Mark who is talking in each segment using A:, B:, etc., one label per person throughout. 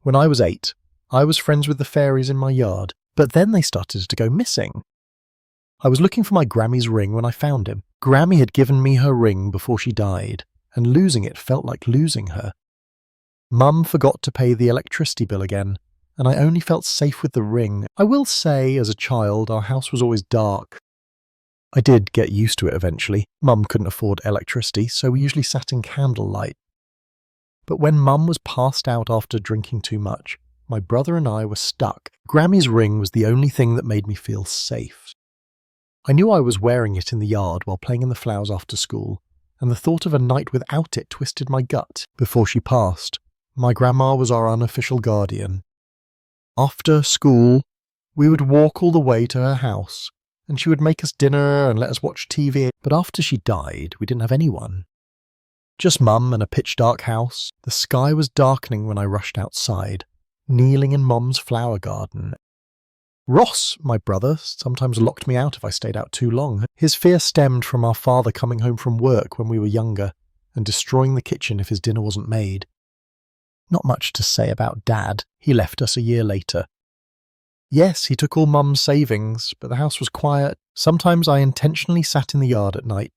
A: When I was 8, I was friends with the fairies in my yard, but then they started to go missing. I was looking for my Grammy's ring when I found him. Grammy had given me her ring before she died, and losing it felt like losing her. Mum forgot to pay the electricity bill again, and I only felt safe with the ring. I will say, as a child, our house was always dark. I did get used to it eventually. Mum couldn't afford electricity, so we usually sat in candlelight. But when Mum was passed out after drinking too much, my brother and I were stuck. Grammy's ring was the only thing that made me feel safe. I knew I was wearing it in the yard while playing in the flowers after school, and the thought of a night without it twisted my gut. Before she passed, my grandma was our unofficial guardian. After school, we would walk all the way to her house, and she would make us dinner and let us watch TV, but after she died, we didn't have anyone. Just Mum and a pitch-dark house. The sky was darkening when I rushed outside, kneeling in Mum's flower garden. Ross, my brother, sometimes locked me out if I stayed out too long. His fear stemmed from our father coming home from work when we were younger and destroying the kitchen if his dinner wasn't made. Not much to say about Dad. He left us a year later. Yes, he took all Mum's savings, but the house was quiet. Sometimes I intentionally sat in the yard at night.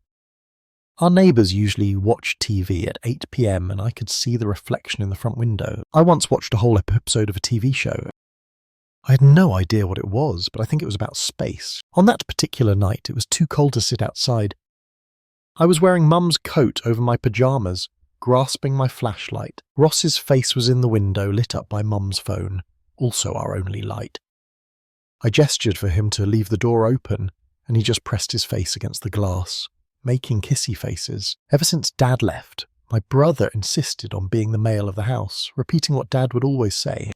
A: Our neighbours usually watched TV at 8 p.m. and I could see the reflection in the front window. I once watched a whole episode of a TV show. I had no idea what it was, but I think it was about space. On that particular night, it was too cold to sit outside. I was wearing Mum's coat over my pyjamas, grasping my flashlight. Ross's face was in the window, lit up by Mum's phone, also our only light. I gestured for him to leave the door open, and he just pressed his face against the glass, making kissy faces. Ever since Dad left, my brother insisted on being the male of the house, repeating what Dad would always say.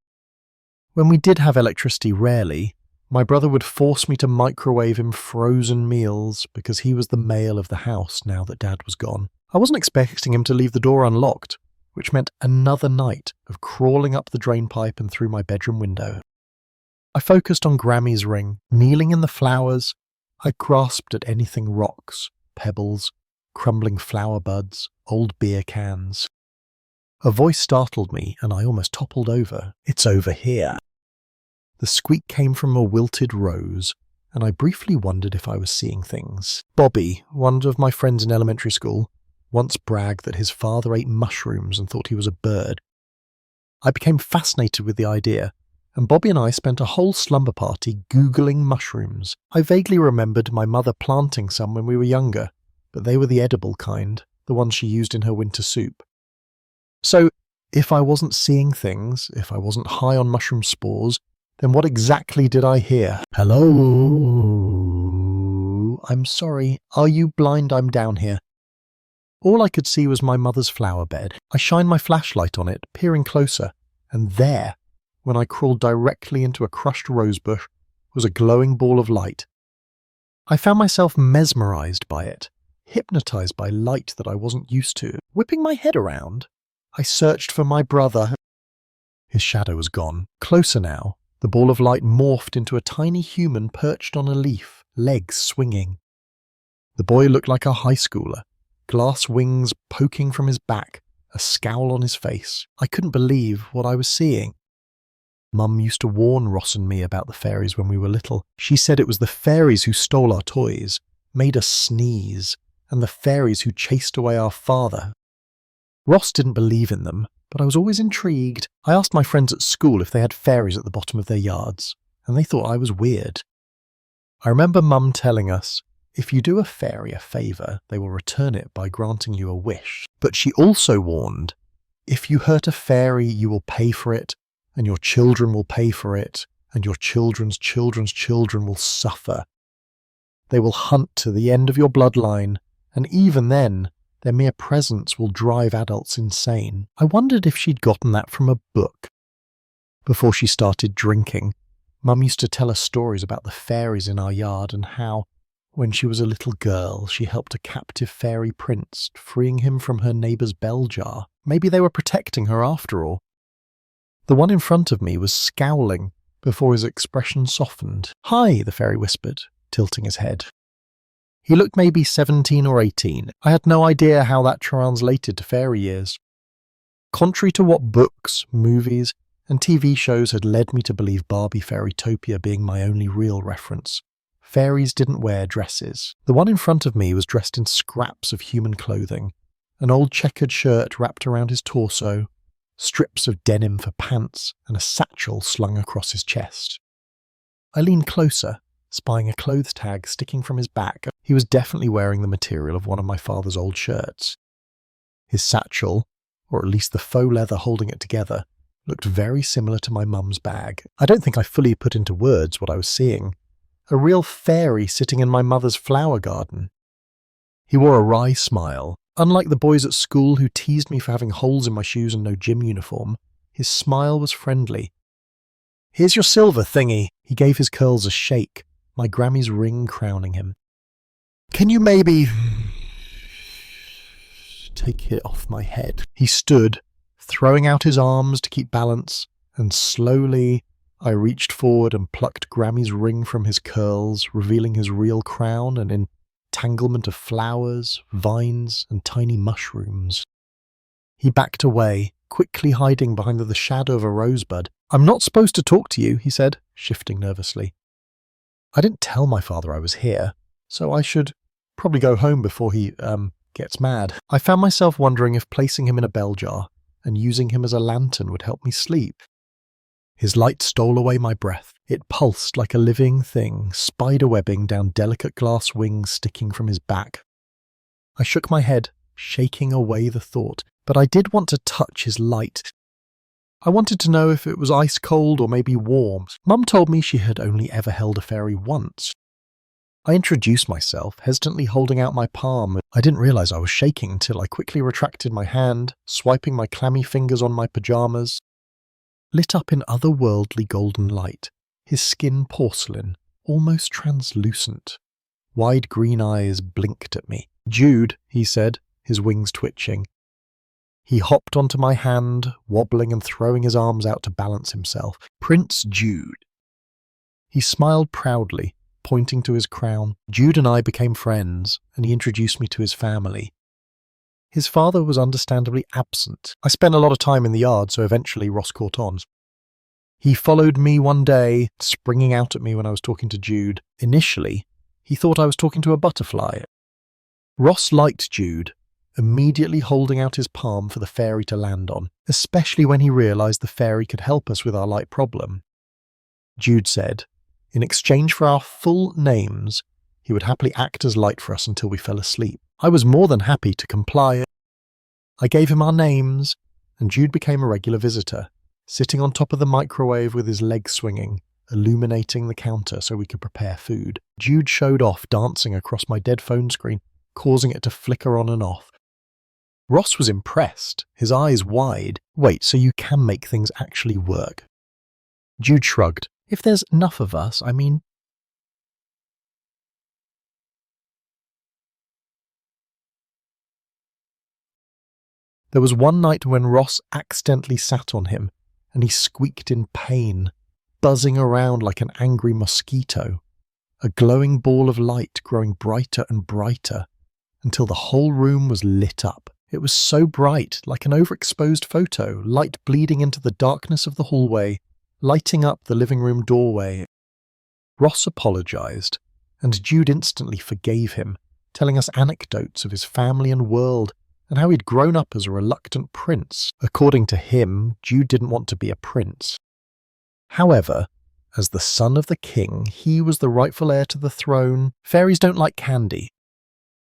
A: When we did have electricity rarely, my brother would force me to microwave him frozen meals because he was the male of the house now that Dad was gone. I wasn't expecting him to leave the door unlocked, which meant another night of crawling up the drain pipe and through my bedroom window. I focused on Grammy's ring. Kneeling in the flowers, I grasped at anything rocks, pebbles, crumbling flower buds, old beer cans. A voice startled me and I almost toppled over. "It's over here." The squeak came from a wilted rose, and I briefly wondered if I was seeing things. Bobby, one of my friends in elementary school, once bragged that his father ate mushrooms and thought he was a bird. I became fascinated with the idea, and Bobby and I spent a whole slumber party Googling mushrooms. I vaguely remembered my mother planting some when we were younger, but they were the edible kind, the ones she used in her winter soup. So, if I wasn't seeing things, if I wasn't high on mushroom spores, then what exactly did I hear? "Hello? I'm sorry. Are you blind? I'm down here." All I could see was my mother's flower bed. I shined my flashlight on it, peering closer, and there, when I crawled directly into a crushed rosebush, was a glowing ball of light. I found myself mesmerized by it, hypnotized by light that I wasn't used to. Whipping my head around, I searched for my brother. His shadow was gone. Closer now, the ball of light morphed into a tiny human perched on a leaf, legs swinging. The boy looked like a high schooler, glass wings poking from his back, a scowl on his face. I couldn't believe what I was seeing. Mum used to warn Ross and me about the fairies when we were little. She said it was the fairies who stole our toys, made us sneeze, and the fairies who chased away our father. Ross didn't believe in them, but I was always intrigued. I asked my friends at school if they had fairies at the bottom of their yards, and they thought I was weird. I remember Mum telling us, if you do a fairy a favour, they will return it by granting you a wish. But she also warned, if you hurt a fairy, you will pay for it, and your children will pay for it, and your children's children's children will suffer. They will hunt to the end of your bloodline, and even then, their mere presence will drive adults insane. I wondered if she'd gotten that from a book. Before she started drinking, Mum used to tell us stories about the fairies in our yard and how, when she was a little girl, she helped a captive fairy prince, freeing him from her neighbour's bell jar. Maybe they were protecting her after all. The one in front of me was scowling before his expression softened. "Hi," the fairy whispered, tilting his head. He looked maybe 17 or 18. I had no idea how that translated to fairy years. Contrary to what books, movies, and TV shows had led me to believe Barbie Fairytopia being my only real reference. Fairies didn't wear dresses. The one in front of me was dressed in scraps of human clothing, an old checkered shirt wrapped around his torso, strips of denim for pants, and a satchel slung across his chest. I leaned closer, spying a clothes tag sticking from his back. He was definitely wearing the material of one of my father's old shirts. His satchel, or at least the faux leather holding it together, looked very similar to my mum's bag. I don't think I fully put into words what I was seeing. A real fairy sitting in my mother's flower garden. He wore a wry smile. Unlike the boys at school who teased me for having holes in my shoes and no gym uniform, his smile was friendly. "Here's your silver thingy." He gave his curls a shake, my Grammy's ring crowning him. "Can you maybe take it off my head?" He stood, throwing out his arms to keep balance, and slowly I reached forward and plucked Grammy's ring from his curls, revealing his real crown and an entanglement of flowers, vines, and tiny mushrooms. He backed away, quickly hiding behind the shadow of a rosebud. "I'm not supposed to talk to you," he said, shifting nervously. I didn't tell my father I was here, so I should probably go home before he, gets mad. I found myself wondering if placing him in a bell jar and using him as a lantern would help me sleep. His light stole away my breath. It pulsed like a living thing, spider-webbing down delicate glass wings sticking from his back. I shook my head, shaking away the thought, but I did want to touch his light. I wanted to know if it was ice cold or maybe warm. Mum told me she had only ever held a fairy once. I introduced myself, hesitantly holding out my palm. I didn't realize I was shaking until I quickly retracted my hand, swiping my clammy fingers on my pajamas. Lit up in otherworldly golden light, his skin porcelain, almost translucent. Wide green eyes blinked at me. "Jude," he said, his wings twitching. He hopped onto my hand, wobbling and throwing his arms out to balance himself. "Prince Jude." He smiled proudly, pointing to his crown. Jude and I became friends, and he introduced me to his family. His father was understandably absent. I spent a lot of time in the yard, so eventually Ross caught on. He followed me one day, springing out at me when I was talking to Jude. Initially, he thought I was talking to a butterfly. Ross liked Jude, immediately holding out his palm for the fairy to land on, especially when he realized the fairy could help us with our light problem. Jude said, in exchange for our full names, he would happily act as light for us until we fell asleep. I was more than happy to comply. I gave him our names, and Jude became a regular visitor, sitting on top of the microwave with his legs swinging, illuminating the counter so we could prepare food. Jude showed off, dancing across my dead phone screen, causing it to flicker on and off. Ross was impressed, his eyes wide. "Wait, so you can make things actually work?" Jude shrugged. "If there's enough of us, I mean..." There was one night when Ross accidentally sat on him, and he squeaked in pain, buzzing around like an angry mosquito, a glowing ball of light growing brighter and brighter, until the whole room was lit up. It was so bright, like an overexposed photo, light bleeding into the darkness of the hallway, lighting up the living room doorway. Ross apologized, and Jude instantly forgave him, telling us anecdotes of his family and world, and how he'd grown up as a reluctant prince. According to him, Jude didn't want to be a prince. However, as the son of the king, he was the rightful heir to the throne. Fairies don't like candy.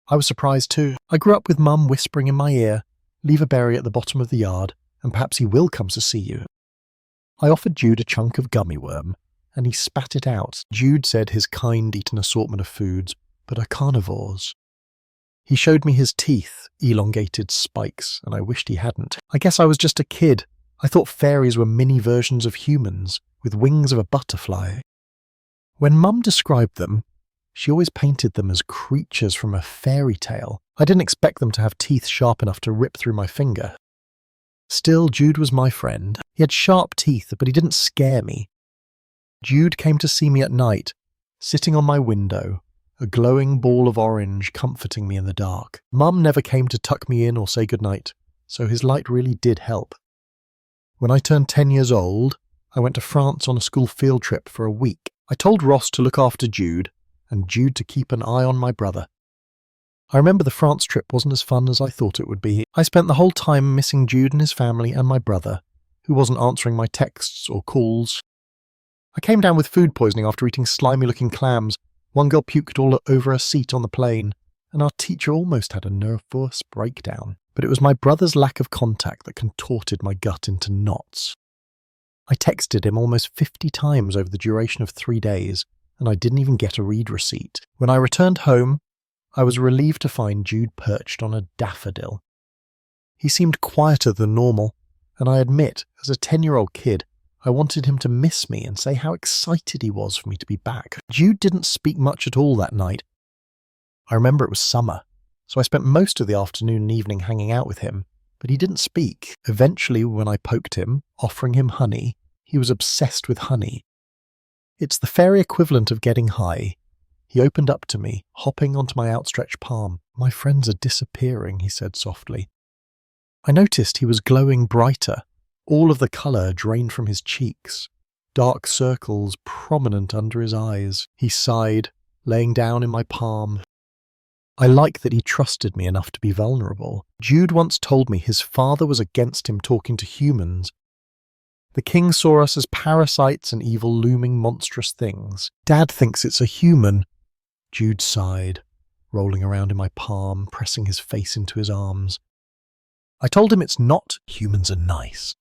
A: I was surprised too. I grew up with Mum whispering in my ear, "Leave a berry at the bottom of the yard, and perhaps he will come to see you." I offered Jude a chunk of gummy worm, and he spat it out. Jude said his kind eat an assortment of foods, but are carnivores. He showed me his teeth, elongated spikes, and I wished he hadn't. I guess I was just a kid. I thought fairies were mini versions of humans, with wings of a butterfly. When Mum described them, she always painted them as creatures from a fairy tale. I didn't expect them to have teeth sharp enough to rip through my finger. Still, Jude was my friend. He had sharp teeth, but he didn't scare me. Jude came to see me at night, sitting on my window, a glowing ball of orange comforting me in the dark. Mum never came to tuck me in or say goodnight, so his light really did help. When I turned 10 years old, I went to France on a school field trip for a week. I told Ross to look after Jude, and Jude to keep an eye on my brother. I remember the France trip wasn't as fun as I thought it would be. I spent the whole time missing Jude and his family and my brother, who wasn't answering my texts or calls. I came down with food poisoning after eating slimy-looking clams. One girl puked all over her seat on the plane, and our teacher almost had a nervous breakdown. But it was my brother's lack of contact that contorted my gut into knots. I texted him almost 50 times over the duration of 3 days, and I didn't even get a read receipt. When I returned home, I was relieved to find Jude perched on a daffodil. He seemed quieter than normal, and I admit, as a 10-year-old kid, I wanted him to miss me and say how excited he was for me to be back. Jude didn't speak much at all that night. I remember it was summer, so I spent most of the afternoon and evening hanging out with him, but he didn't speak. Eventually, when I poked him, offering him honey, he was obsessed with honey. It's the fairy equivalent of getting high. He opened up to me, hopping onto my outstretched palm. "My friends are disappearing," he said softly. I noticed he was glowing brighter. All of the colour drained from his cheeks, dark circles prominent under his eyes. He sighed, laying down in my palm. I like that he trusted me enough to be vulnerable. Jude once told me his father was against him talking to humans. The king saw us as parasites and evil looming monstrous things. Dad thinks it's a human. Jude sighed, rolling around in my palm, pressing his face into his arms. I told him it's not. Humans are nice.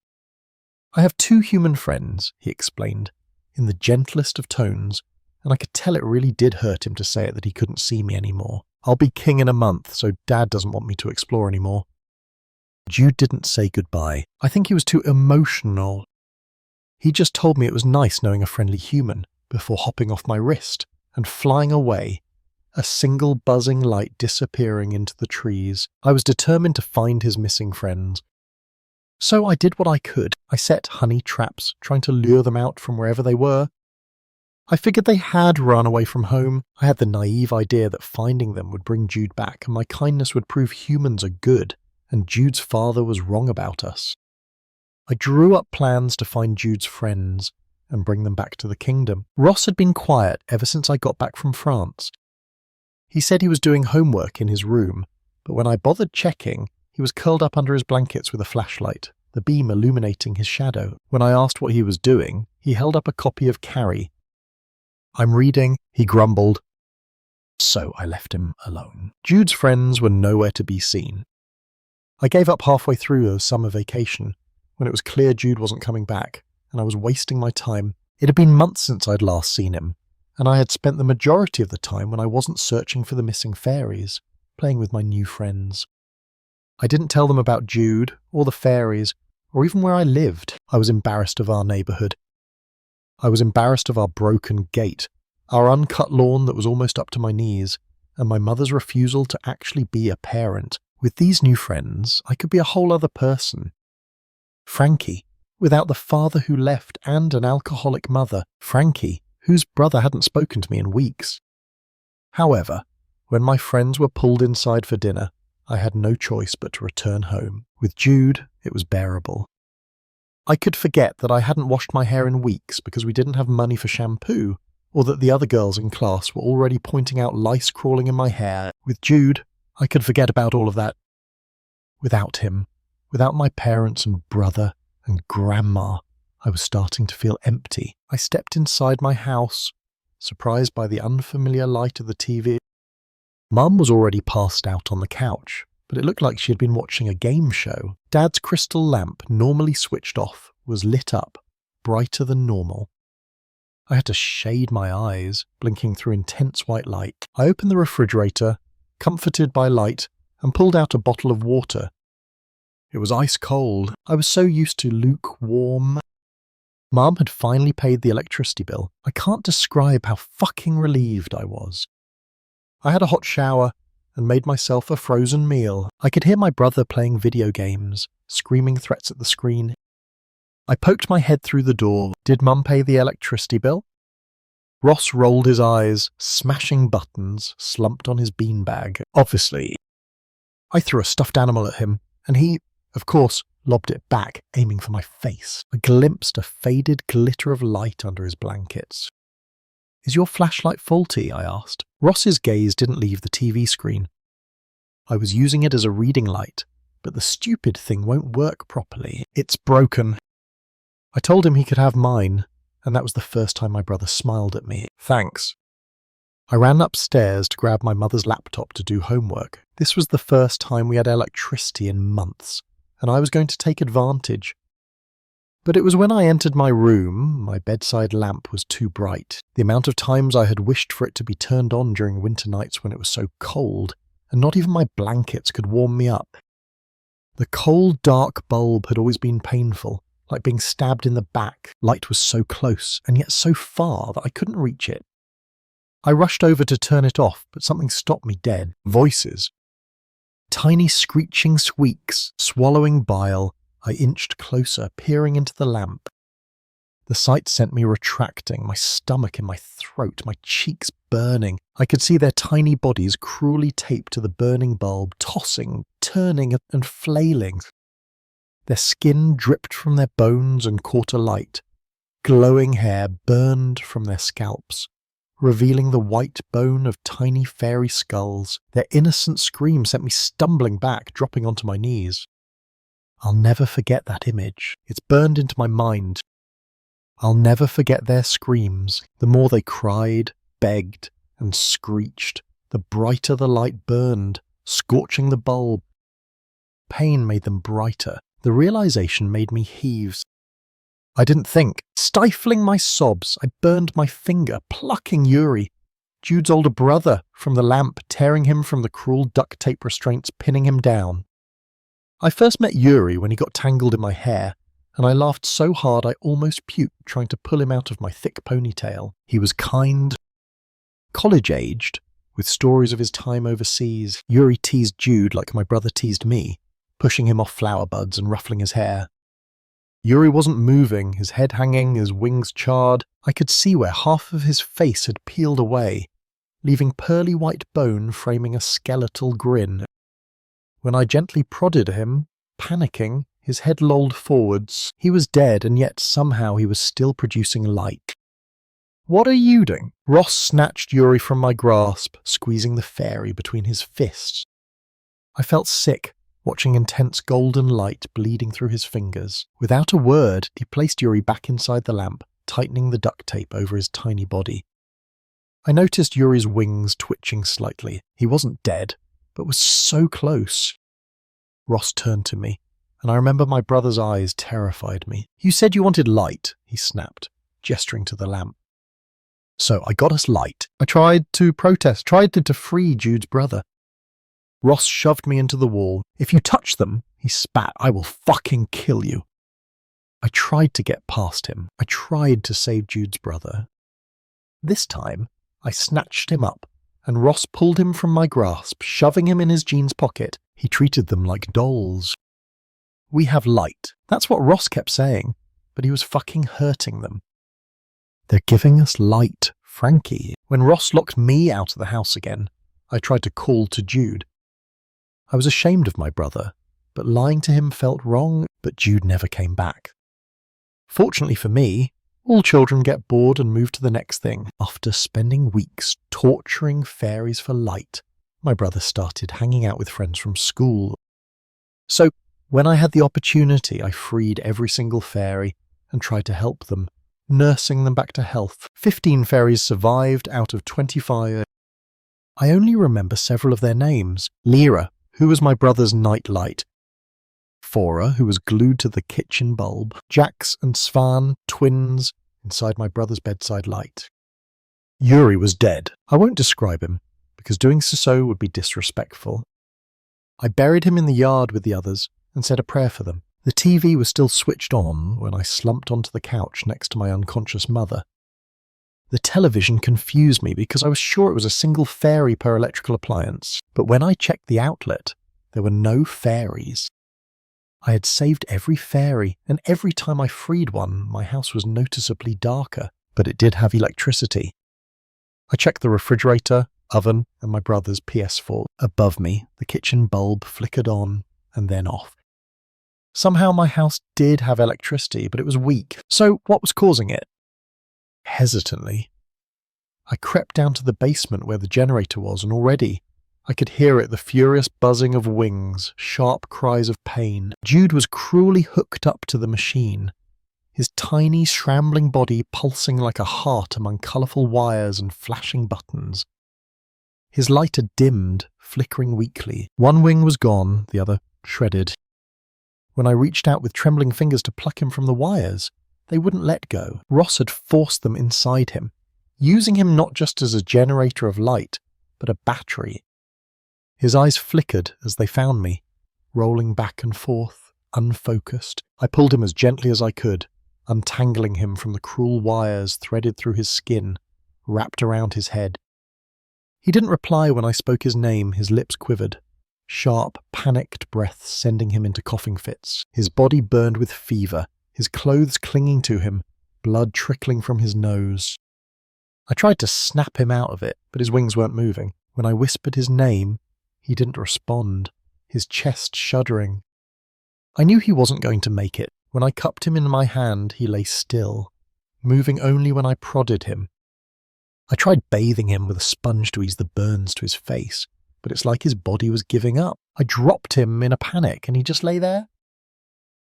A: I have 2 human friends, he explained, in the gentlest of tones, and I could tell it really did hurt him to say it that he couldn't see me anymore. I'll be king in a month, so Dad doesn't want me to explore anymore. Jude didn't say goodbye. I think he was too emotional. He just told me it was nice knowing a friendly human before hopping off my wrist and flying away, a single buzzing light disappearing into the trees. I was determined to find his missing friends. So I did what I could. I set honey traps, trying to lure them out from wherever they were. I figured they had run away from home. I had the naive idea that finding them would bring Jude back and my kindness would prove humans are good and Jude's father was wrong about us. I drew up plans to find Jude's friends and bring them back to the kingdom. Ross had been quiet ever since I got back from France. He said he was doing homework in his room, but when I bothered checking, he was curled up under his blankets with a flashlight, the beam illuminating his shadow. When I asked what he was doing, he held up a copy of Carrie. "I'm reading," he grumbled. So I left him alone. Jude's friends were nowhere to be seen. I gave up halfway through the summer vacation, when it was clear Jude wasn't coming back, and I was wasting my time. It had been months since I'd last seen him, and I had spent the majority of the time when I wasn't searching for the missing fairies, playing with my new friends. I didn't tell them about Jude, or the fairies, or even where I lived. I was embarrassed of our neighbourhood. I was embarrassed of our broken gate, our uncut lawn that was almost up to my knees, and my mother's refusal to actually be a parent. With these new friends, I could be a whole other person. Frankie, without the father who left and an alcoholic mother. Frankie, whose brother hadn't spoken to me in weeks. However, when my friends were pulled inside for dinner, I had no choice but to return home. With Jude, it was bearable. I could forget that I hadn't washed my hair in weeks because we didn't have money for shampoo, or that the other girls in class were already pointing out lice crawling in my hair. With Jude, I could forget about all of that. Without him, without my parents and brother and grandma, I was starting to feel empty. I stepped inside my house, surprised by the unfamiliar light of the TV. Mum was already passed out on the couch, but it looked like she had been watching a game show. Dad's crystal lamp, normally switched off, was lit up, brighter than normal. I had to shade my eyes, blinking through intense white light. I opened the refrigerator, comforted by light, and pulled out a bottle of water. It was ice cold. I was so used to lukewarm. Mum had finally paid the electricity bill. I can't describe how fucking relieved I was. I had a hot shower and made myself a frozen meal. I could hear my brother playing video games, screaming threats at the screen. I poked my head through the door. Did Mum pay the electricity bill? Ross rolled his eyes, smashing buttons, slumped on his beanbag. Obviously. I threw a stuffed animal at him, and he, of course, lobbed it back, aiming for my face. I glimpsed a faded glitter of light under his blankets. "Is your flashlight faulty?" I asked. Ross's gaze didn't leave the TV screen. "I was using it as a reading light, but the stupid thing won't work properly. It's broken." I told him he could have mine, and that was the first time my brother smiled at me. "Thanks." I ran upstairs to grab my mother's laptop to do homework. This was the first time we had electricity in months, and I was going to take advantage. But it was when I entered my room, my bedside lamp was too bright. The amount of times I had wished for it to be turned on during winter nights when it was so cold, and not even my blankets could warm me up. The cold, dark bulb had always been painful, like being stabbed in the back. Light was so close, and yet so far that I couldn't reach it. I rushed over to turn it off, but something stopped me dead. Voices. Tiny screeching squeaks, swallowing bile. I inched closer, peering into the lamp. The sight sent me retracting, my stomach in my throat, my cheeks burning. I could see their tiny bodies cruelly taped to the burning bulb, tossing, turning, and flailing. Their skin dripped from their bones and caught alight. Glowing hair burned from their scalps, revealing the white bone of tiny fairy skulls. Their innocent scream sent me stumbling back, dropping onto my knees. I'll never forget that image. It's burned into my mind. I'll never forget their screams. The more they cried, begged, and screeched, the brighter the light burned, scorching the bulb. Pain made them brighter. The realization made me heave. I didn't think. Stifling my sobs, I burned my finger, plucking Yuri, Jude's older brother, from the lamp, tearing him from the cruel duct tape restraints, pinning him down. I first met Yuri when he got tangled in my hair, and I laughed so hard I almost puked trying to pull him out of my thick ponytail. He was kind, college-aged, with stories of his time overseas. Yuri teased Jude like my brother teased me, pushing him off flower buds and ruffling his hair. Yuri wasn't moving, his head hanging, his wings charred. I could see where half of his face had peeled away, leaving pearly white bone framing a skeletal grin. When I gently prodded him, panicking, his head lolled forwards. He was dead, and yet somehow he was still producing light. "What are you doing?" Ross snatched Yuri from my grasp, squeezing the fairy between his fists. I felt sick, watching intense golden light bleeding through his fingers. Without a word, he placed Yuri back inside the lamp, tightening the duct tape over his tiny body. I noticed Yuri's wings twitching slightly. He wasn't dead, but was so close. Ross turned to me, and I remember my brother's eyes terrified me. "You said you wanted light," he snapped, gesturing to the lamp. "So I got us light. I tried to protest, tried to free Jude's brother." Ross shoved me into the wall. "If you touch them," he spat, "I will fucking kill you." I tried to get past him. I tried to save Jude's brother. This time, I snatched him up, and Ross pulled him from my grasp, shoving him in his jeans pocket. He treated them like dolls. "We have light." That's what Ross kept saying, but he was fucking hurting them. "They're giving us light, Frankie." When Ross locked me out of the house again, I tried to call to Jude. I was ashamed of my brother, but lying to him felt wrong, but Jude never came back. Fortunately for me, all children get bored and move to the next thing. After spending weeks torturing fairies for light, my brother started hanging out with friends from school. So, when I had the opportunity, I freed every single fairy and tried to help them, nursing them back to health. 15 fairies survived out of 25. I only remember several of their names. Lyra, who was my brother's nightlight. Fora, who was glued to the kitchen bulb. Jax and Svan, twins, inside my brother's bedside light. Yuri was dead. I won't describe him, because doing so would be disrespectful. I buried him in the yard with the others and said a prayer for them. The TV was still switched on when I slumped onto the couch next to my unconscious mother. The television confused me because I was sure it was a single fairy per electrical appliance, but when I checked the outlet, there were no fairies. I had saved every fairy, and every time I freed one, my house was noticeably darker, but it did have electricity. I checked the refrigerator, oven, and my brother's PS4. Above me, the kitchen bulb flickered on and then off. Somehow my house did have electricity, but it was weak. So what was causing it? Hesitantly, I crept down to the basement where the generator was, and already I could hear it, the furious buzzing of wings, sharp cries of pain. Jude was cruelly hooked up to the machine, his tiny, shambling body pulsing like a heart among colourful wires and flashing buttons. His light had dimmed, flickering weakly. One wing was gone, the other shredded. When I reached out with trembling fingers to pluck him from the wires, they wouldn't let go. Ross had forced them inside him, using him not just as a generator of light, but a battery. His eyes flickered as they found me, rolling back and forth, unfocused. I pulled him as gently as I could, untangling him from the cruel wires threaded through his skin, wrapped around his head. He didn't reply when I spoke his name. His lips quivered, sharp, panicked breaths sending him into coughing fits. His body burned with fever, his clothes clinging to him, blood trickling from his nose. I tried to snap him out of it, but his wings weren't moving. When I whispered his name, he didn't respond, his chest shuddering. I knew he wasn't going to make it. When I cupped him in my hand, he lay still, moving only when I prodded him. I tried bathing him with a sponge to ease the burns to his face, but it's like his body was giving up. I dropped him in a panic, and he just lay there.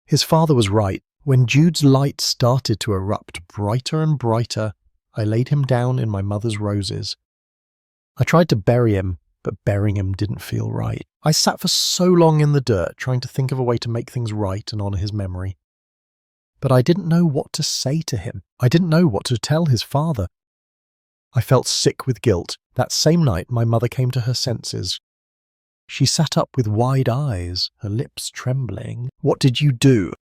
A: His father was right. When Jude's light started to erupt brighter and brighter, I laid him down in my mother's roses. I tried to bury him, but burying him didn't feel right. I sat for so long in the dirt, trying to think of a way to make things right and honour his memory. But I didn't know what to say to him. I didn't know what to tell his father. I felt sick with guilt. That same night, my mother came to her senses. She sat up with wide eyes, her lips trembling. "What did you do?"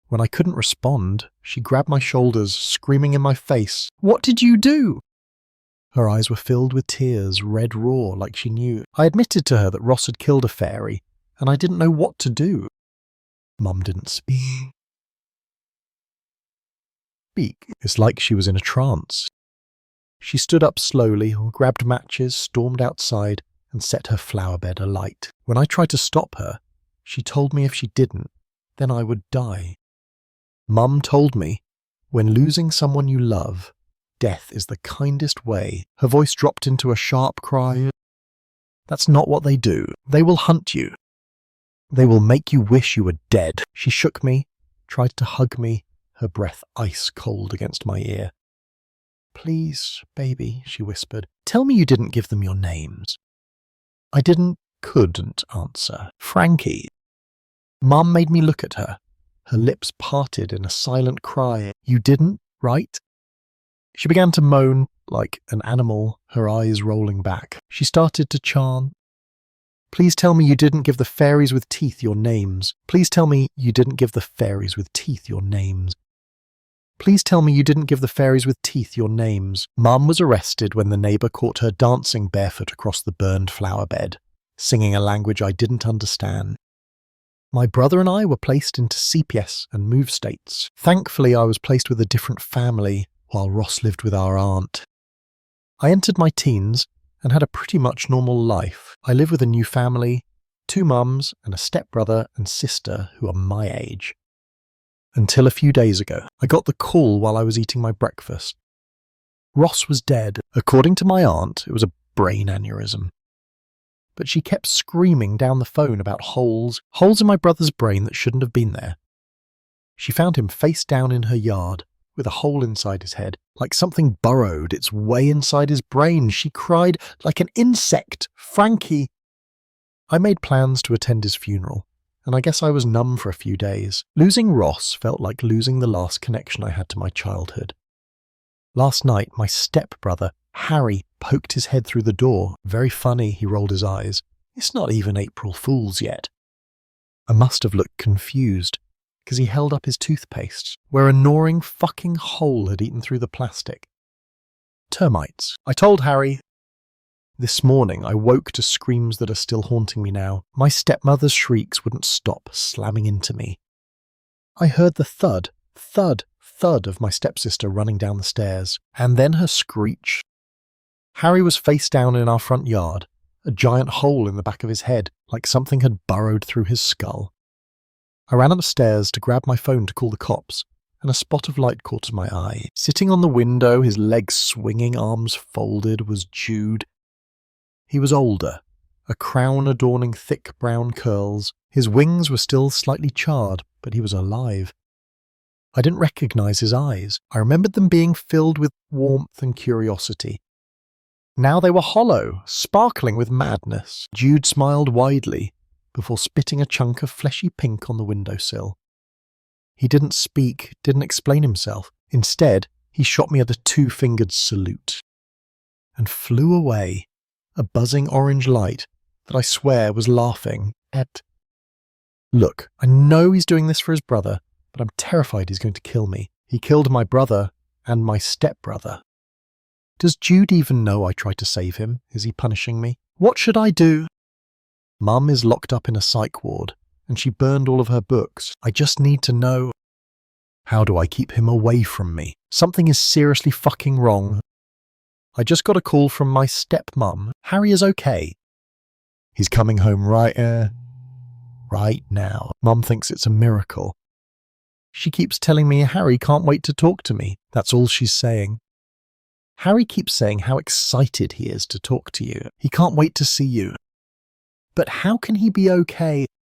A: When I couldn't respond, she grabbed my shoulders, screaming in my face, "What did you do?" Her eyes were filled with tears, red raw, like she knew. I admitted to her that Ross had killed a fairy, and I didn't know what to do. Mum didn't speak. It's like she was in a trance. She stood up slowly, grabbed matches, stormed outside, and set her flower bed alight. When I tried to stop her, she told me if she didn't, then I would die. Mum told me, when losing someone you love, death is the kindest way. Her voice dropped into a sharp cry. That's not what they do. They will hunt you. They will make you wish you were dead. She shook me, tried to hug me, her breath ice cold against my ear. "Please, baby," she whispered, "tell me you didn't give them your names." I couldn't answer. "Frankie." Mum made me look at her. Her lips parted in a silent cry. "You didn't, right?" She began to moan like an animal, her eyes rolling back. She started to chant, "Please tell me you didn't give the fairies with teeth your names. Please tell me you didn't give the fairies with teeth your names. Please tell me you didn't give the fairies with teeth your names." Mum was arrested when the neighbour caught her dancing barefoot across the burned flower bed, singing a language I didn't understand. My brother and I were placed into CPS and move states. Thankfully, I was placed with a different family, while Ross lived with our aunt. I entered my teens and had a pretty much normal life. I live with a new family, 2 mums and a stepbrother and sister who are my age. Until a few days ago, I got the call while I was eating my breakfast. Ross was dead. According to my aunt, it was a brain aneurysm. But she kept screaming down the phone about holes in my brother's brain that shouldn't have been there. She found him face down in her yard, with a hole inside his head, like something burrowed its way inside his brain. She cried like an insect. "Frankie!" I made plans to attend his funeral, and I guess I was numb for a few days. Losing Ross felt like losing the last connection I had to my childhood. Last night, my stepbrother, Harry, poked his head through the door. Very funny, he rolled his eyes. It's not even April Fool's yet. I must have looked confused, because he held up his toothpaste, where a gnawing fucking hole had eaten through the plastic. Termites. I told Harry. This morning I woke to screams that are still haunting me now. My stepmother's shrieks wouldn't stop slamming into me. I heard the thud of my stepsister running down the stairs, and then her screech. Harry was face down in our front yard, a giant hole in the back of his head, like something had burrowed through his skull. I ran upstairs to grab my phone to call the cops, and a spot of light caught my eye. Sitting on the window, his legs swinging, arms folded, was Jude. He was older, a crown adorning thick brown curls. His wings were still slightly charred, but he was alive. I didn't recognize his eyes. I remembered them being filled with warmth and curiosity. Now they were hollow, sparkling with madness. Jude smiled widely before spitting a chunk of fleshy pink on the windowsill. He didn't speak, didn't explain himself. Instead, he shot me a two-fingered salute and flew away, a buzzing orange light that I swear was laughing at. Look, I know he's doing this for his brother, but I'm terrified he's going to kill me. He killed my brother and my stepbrother. Does Jude even know I tried to save him? Is he punishing me? What should I do? Mum is locked up in a psych ward, and she burned all of her books. I just need to know. How do I keep him away from me? Something is seriously fucking wrong. I just got a call from my stepmom. Harry is okay. He's coming home right now. Mum thinks it's a miracle. She keeps telling me Harry can't wait to talk to me. That's all she's saying. Harry keeps saying how excited he is to talk to you. He can't wait to see you. But how can he be okay?